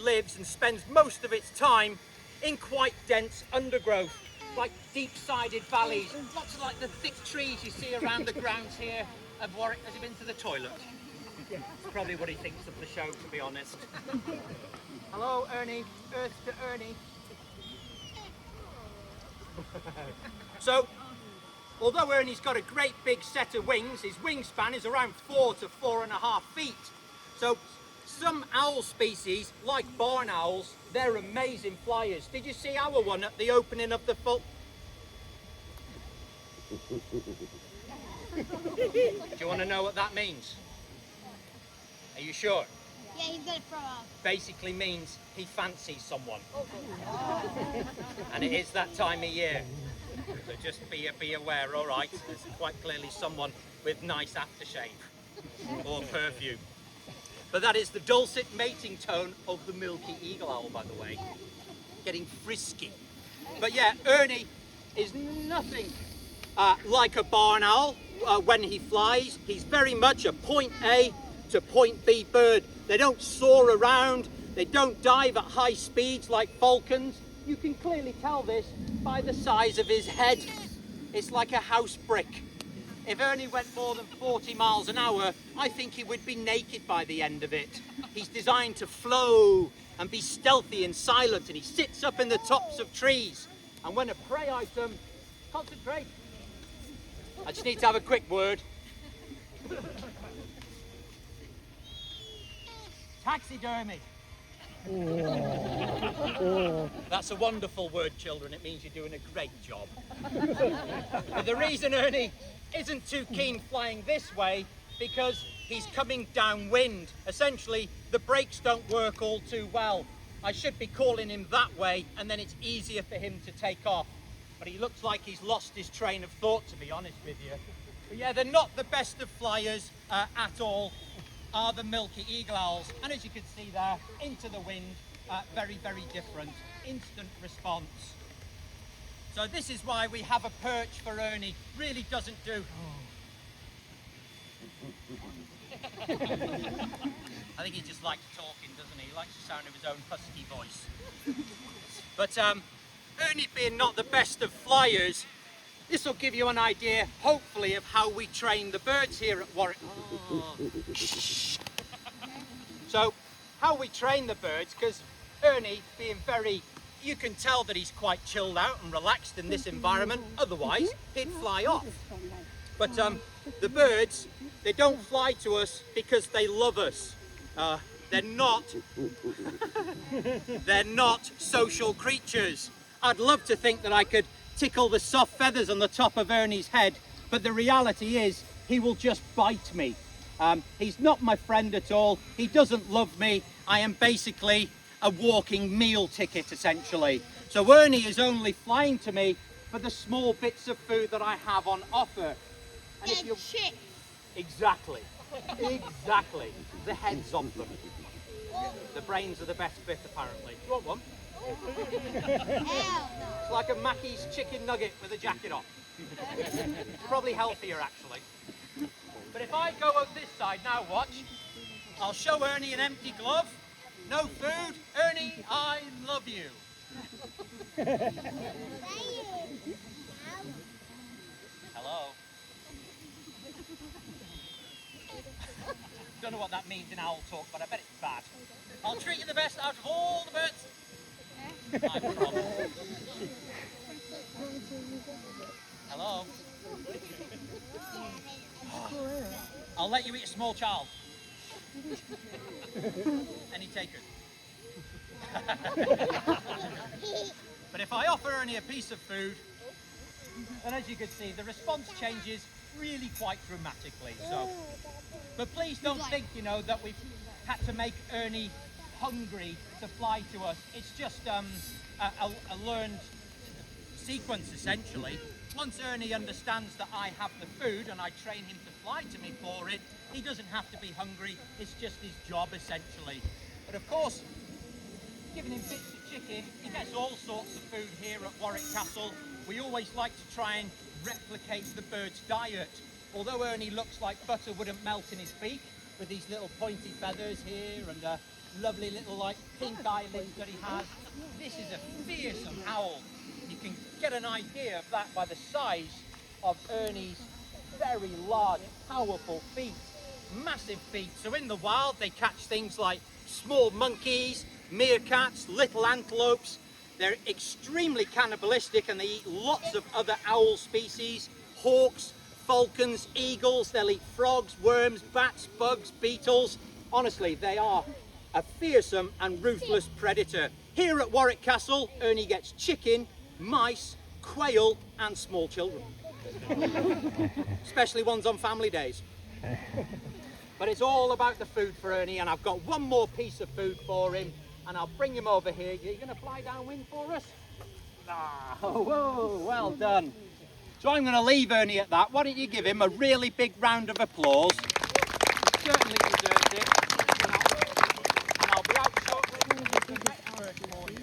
lives and spends most of its time in quite dense undergrowth, like deep-sided valleys, lots of like the thick trees you see around the grounds here of Warwick. Has he been to the toilet? It's probably what he thinks of the show, to be honest. Hello, Ernie. Earth to Ernie. So, although Ernie's got a great big set of wings, his wingspan is around 4 to 4.5 feet. So, some owl species, like barn owls, they're amazing flyers. Did you see our one at the opening of the full... Do you want to know what that means? Are you sure? Yeah, he's gonna throw up. Basically means he fancies someone. And it is that time of year. So just be aware, all right? There's quite clearly someone with nice aftershave or perfume. But that is the dulcet mating tone of the milky eagle owl, by the way. Getting frisky. But yeah, Ernie is nothing like a barn owl when he flies. He's very much a point A to point B bird. They don't soar around. They don't dive at high speeds like falcons. You can clearly tell this by the size of his head. It's like a house brick. If Ernie went more than 40 miles an hour, I think he would be naked by the end of it. He's designed to flow and be stealthy and silent, and he sits up in the tops of trees. And when a prey item, concentrate. I just need to have a quick word. Taxidermy. That's a wonderful word, children. It means you're doing a great job. But the reason Ernie isn't too keen flying this way, because he's coming downwind. Essentially, the brakes don't work all too well. I should be calling him that way, and then it's easier for him to take off. But he looks like he's lost his train of thought, to be honest with you. But yeah, they're not the best of flyers at all, are the milky eagle owls. And as you can see there, into the wind, very, very different. Instant response. So this is why we have a perch for Ernie. Really doesn't do. I think he just likes talking, doesn't he? He likes the sound of his own husky voice. But Ernie being not the best of flyers, this will give you an idea, hopefully, of how we train the birds here at Warwick. Oh. So, how we train the birds, because Ernie being very, you can tell that he's quite chilled out and relaxed in this environment, otherwise he'd fly off. But the birds, they don't fly to us because they love us. They're not social creatures. I'd love to think that I could tickle the soft feathers on the top of Ernie's head, but the reality is he will just bite me. He's not my friend at all. He doesn't love me. I am basically a walking meal ticket, essentially. So Ernie is only flying to me for the small bits of food that I have on offer. And if you... Exactly. Exactly. The heads of them. The brains are the best bit, apparently. You want one? It's like a Mackey's chicken nugget with a jacket on. It's probably healthier, actually. But if I go up this side now, watch. I'll show Ernie an empty glove. No food. Ernie, I love you. Hello. Don't know what that means in owl talk, but I bet it's bad. I'll treat you the best out of all the birds. I promise. Hello. I'll let you eat a small child. Any takers? But if I offer Ernie a piece of food, then as you can see, the response changes really quite dramatically. So, but please don't think, you know, that we've had to make Ernie hungry to fly to us. It's just a learned sequence, essentially. Once Ernie understands that I have the food and I train him to fly to me for it, he doesn't have to be hungry. It's just his job, essentially. But of course, giving him bits of chicken, he gets all sorts of food here at Warwick Castle. We always like to try and replicate the bird's diet. Although Ernie looks like butter wouldn't melt in his beak, with these little pointy feathers here and lovely little like pink eyelids that he has. This is a fearsome owl. You can get an idea of that by the size of Ernie's very large, powerful feet. Massive feet. So in the wild they catch things like small monkeys, meerkats, little antelopes. They're extremely cannibalistic and they eat lots of other owl species, hawks, falcons, eagles. They'll eat frogs, worms, bats, bugs, beetles. Honestly, they are a fearsome and ruthless predator. Here at Warwick Castle, Ernie gets chicken, mice, quail and small children. Especially ones on family days. But it's all about the food for Ernie, and I've got one more piece of food for him, and I'll bring him over here. You're going to fly downwind for us? Ah, whoa, well done. So I'm going to leave Ernie at that. Why don't you give him a really big round of applause? He certainly deserves it. And I'll be out shortly with the next bird for you.